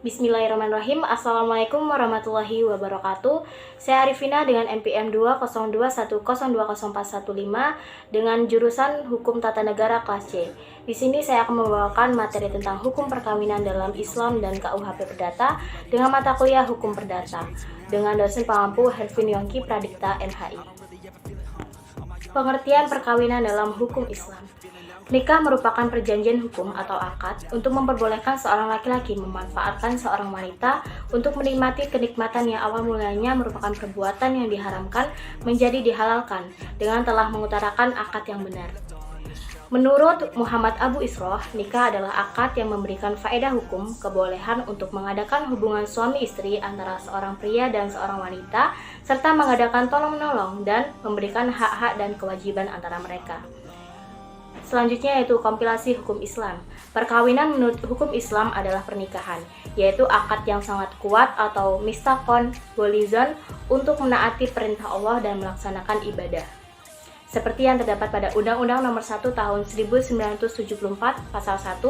Bismillahirrahmanirrahim. Assalamualaikum warahmatullahi wabarakatuh. Saya Arifina dengan NPM 20210204115 dengan jurusan Hukum Tata Negara kelas C. Di sini saya akan membawakan materi tentang hukum perkawinan dalam Islam dan KUHP Perdata dengan mata kuliah Hukum Perdata dengan dosen pengampu Hervin Yongki Pradikta MHI. Pengertian perkawinan dalam hukum Islam. Nikah merupakan perjanjian hukum atau akad untuk memperbolehkan seorang laki-laki memanfaatkan seorang wanita untuk menikmati kenikmatan yang awal mulanya merupakan perbuatan yang diharamkan menjadi dihalalkan dengan telah mengutarakan akad yang benar. Menurut Muhammad Abu Isroh, nikah adalah akad yang memberikan faedah hukum kebolehan untuk mengadakan hubungan suami istri antara seorang pria dan seorang wanita serta mengadakan tolong-menolong dan memberikan hak-hak dan kewajiban antara mereka. Selanjutnya yaitu kompilasi hukum Islam. Perkawinan menurut hukum Islam adalah pernikahan, yaitu akad yang sangat kuat atau mistakon golizon untuk menaati perintah Allah dan melaksanakan ibadah. Seperti yang terdapat pada Undang-Undang Nomor 1 Tahun 1974 Pasal 1,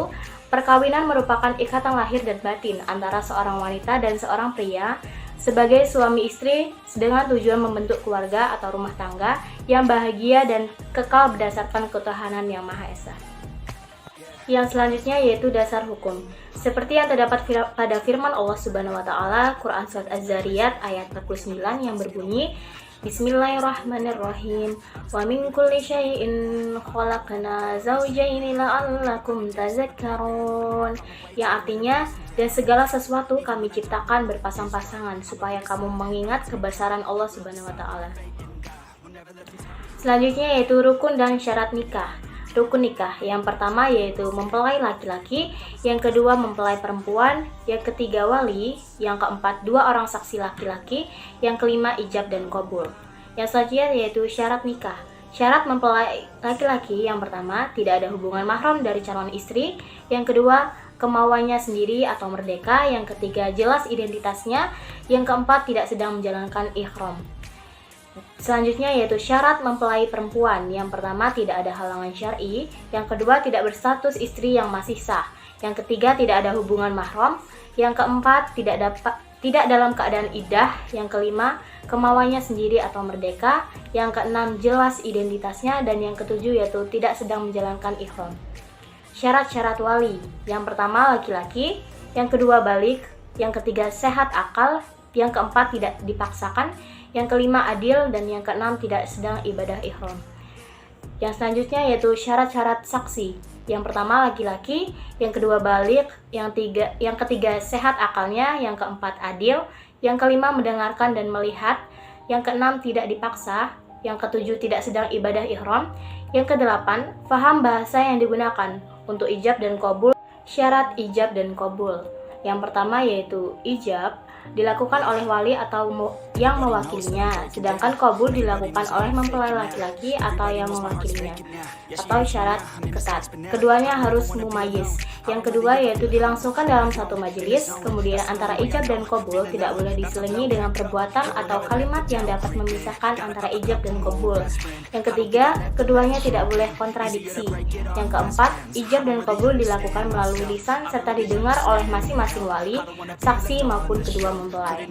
perkawinan merupakan ikatan lahir dan batin antara seorang wanita dan seorang pria sebagai suami istri dengan tujuan membentuk keluarga atau rumah tangga yang bahagia dan kekal berdasarkan ketuhanan yang Maha Esa. Yang selanjutnya yaitu dasar hukum. Seperti yang terdapat pada firman Allah Subhanahu wa taala Quran surat Az-Zariyat ayat 49 yang berbunyi Bismillahirrahmanirrahim. Wa min kulli syai'in khalaqna zawjaini la'allakum tazakkarun. Yang artinya, dan segala sesuatu kami ciptakan berpasang-pasangan supaya kamu mengingat kebesaran Allah Subhanahu wa taala. Selanjutnya yaitu rukun dan syarat nikah. Rukun nikah yang pertama yaitu mempelai laki-laki, yang kedua mempelai perempuan, yang ketiga wali, yang keempat dua orang saksi laki-laki, yang kelima ijab dan qabul. Yang selanjutnya yaitu syarat nikah. Syarat mempelai laki-laki yang pertama tidak ada hubungan mahram dari calon istri, yang kedua kemauannya sendiri atau merdeka, yang ketiga jelas identitasnya, yang keempat tidak sedang menjalankan ihram. Selanjutnya yaitu syarat mempelai perempuan. Yang pertama tidak ada halangan syar'i, yang kedua tidak berstatus istri yang masih sah, yang ketiga tidak ada hubungan mahram, yang keempat tidak dalam keadaan iddah, yang kelima kemauannya sendiri atau merdeka, yang keenam jelas identitasnya, dan yang ketujuh yaitu tidak sedang menjalankan ihram. Syarat-syarat wali. Yang pertama laki-laki, yang kedua balik, yang ketiga sehat akal, yang keempat tidak dipaksakan, yang kelima adil, dan yang keenam tidak sedang ibadah ihram. Yang selanjutnya yaitu syarat-syarat saksi. Yang pertama laki-laki, yang kedua balik, yang ketiga sehat akalnya, yang keempat adil, yang kelima mendengarkan dan melihat, yang keenam tidak dipaksa, yang ketujuh tidak sedang ibadah ihram, yang kedelapan faham bahasa yang digunakan untuk ijab dan qabul. Syarat ijab dan qabul. Yang pertama yaitu ijab dilakukan oleh wali atau yang mewakilinya, sedangkan qabul dilakukan oleh mempelai laki-laki atau yang mewakilinya, atau syarat ketat. Keduanya harus mumayyiz. Yang kedua yaitu dilangsungkan dalam satu majelis. Kemudian antara ijab dan qabul tidak boleh diselingi dengan perbuatan atau kalimat yang dapat memisahkan antara ijab dan qabul. Yang ketiga, keduanya tidak boleh kontradiksi. Yang keempat, ijab dan qabul dilakukan melalui lisan serta didengar oleh masing-masing wali, saksi maupun kedua mempelai.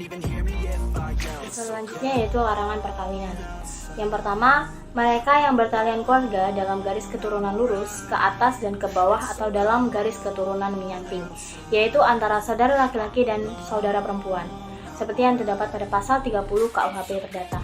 Selanjutnya yaitu larangan perkawinan. Yang pertama, mereka yang bertalian keluarga dalam garis keturunan lurus ke atas dan ke bawah atau dalam garis keturunan menyamping, yaitu antara saudara laki-laki dan saudara perempuan, seperti yang terdapat pada pasal 30 KUHP Perdata.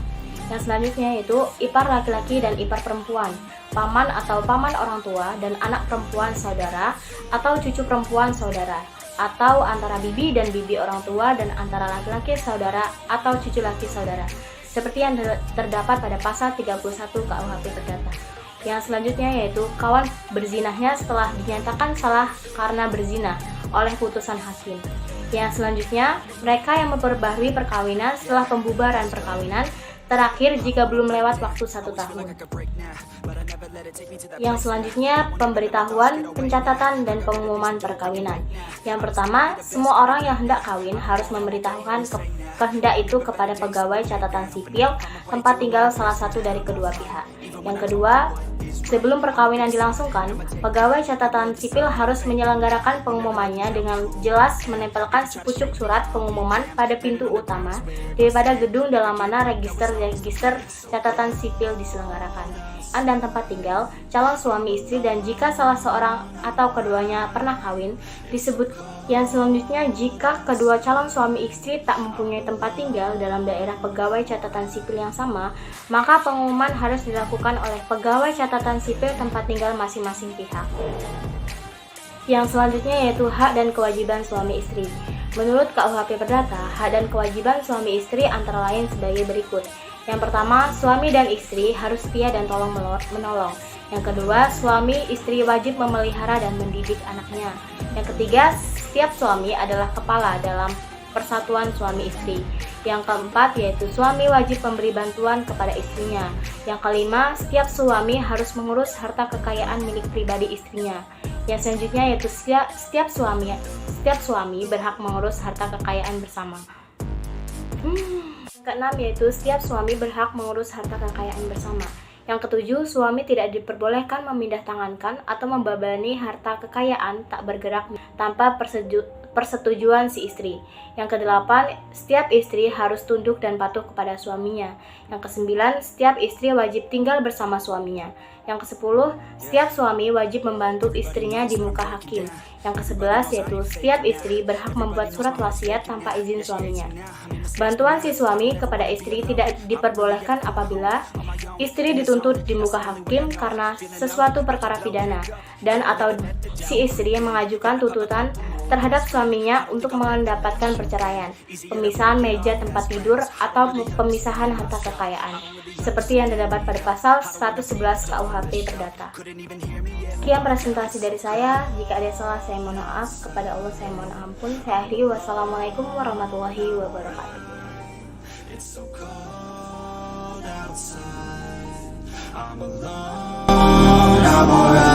Yang selanjutnya yaitu ipar laki-laki dan ipar perempuan, paman atau paman orang tua dan anak perempuan saudara atau cucu perempuan saudara, atau antara bibi dan bibi orang tua dan antara laki-laki saudara atau cucu laki saudara, seperti yang terdapat pada pasal 31 KUHP Perdata. Yang selanjutnya yaitu kawan berzinahnya setelah dinyatakan salah karena berzina oleh putusan hakim. Yang selanjutnya, mereka yang memperbaharui perkawinan setelah pembubaran perkawinan terakhir jika belum lewat waktu 1 tahun. Yang selanjutnya, pemberitahuan, pencatatan, dan pengumuman perkawinan. Yang pertama, semua orang yang hendak kawin harus memberitahukan kehendak itu kepada pegawai catatan sipil tempat tinggal salah satu dari kedua pihak. Yang kedua, sebelum perkawinan dilangsungkan, pegawai catatan sipil harus menyelenggarakan pengumumannya dengan jelas menempelkan sepucuk surat pengumuman pada pintu utama daripada gedung dalam mana register catatan sipil diselenggarakan, dan tempat tinggal calon suami istri, dan jika salah seorang atau keduanya pernah kawin disebut. Yang selanjutnya, jika kedua calon suami istri tak mempunyai tempat tinggal dalam daerah pegawai catatan sipil yang sama, maka pengumuman harus dilakukan oleh pegawai catatan sipil tempat tinggal masing-masing pihak. Yang selanjutnya yaitu hak dan kewajiban suami istri. Menurut KUHP Perdata, hak dan kewajiban suami istri antara lain sebagai berikut. Yang pertama, suami dan istri harus setia dan tolong menolong. Yang kedua, suami istri wajib memelihara dan mendidik anaknya. Yang ketiga, setiap suami adalah kepala dalam persatuan suami istri. Yang keempat yaitu suami wajib memberi bantuan kepada istrinya. Yang kelima, setiap suami harus mengurus harta kekayaan milik pribadi istrinya. Yang selanjutnya yaitu setiap suami berhak mengurus harta kekayaan bersama. Keenam yaitu setiap suami berhak mengurus harta kekayaan bersama. Yang ketujuh, suami tidak diperbolehkan memindahtangankan atau membebani harta kekayaan tak bergerak tanpa persetujuan si istri. Yang kedelapan, setiap istri harus tunduk dan patuh kepada suaminya. Yang kesembilan, setiap istri wajib tinggal bersama suaminya. Yang kesepuluh, setiap suami wajib membantu istrinya di muka hakim. Yang kesebelas yaitu setiap istri berhak membuat surat wasiat tanpa izin suaminya. Bantuan si suami kepada istri tidak diperbolehkan apabila istri dituntut di muka hakim karena sesuatu perkara pidana, dan atau si istri yang mengajukan tuntutan terhadap suaminya untuk mendapatkan perceraian, pemisahan meja tempat tidur, atau pemisahan harta kekayaan, seperti yang terdapat pada pasal 111 KUHP Perdata. Sekian presentasi dari saya. Jika ada salah, saya mohon maaf. Kepada Allah saya mohon ampun. Saya akhiri. Wassalamualaikum warahmatullahi wabarakatuh. It's so cold outside. I'm alone. I'm alright.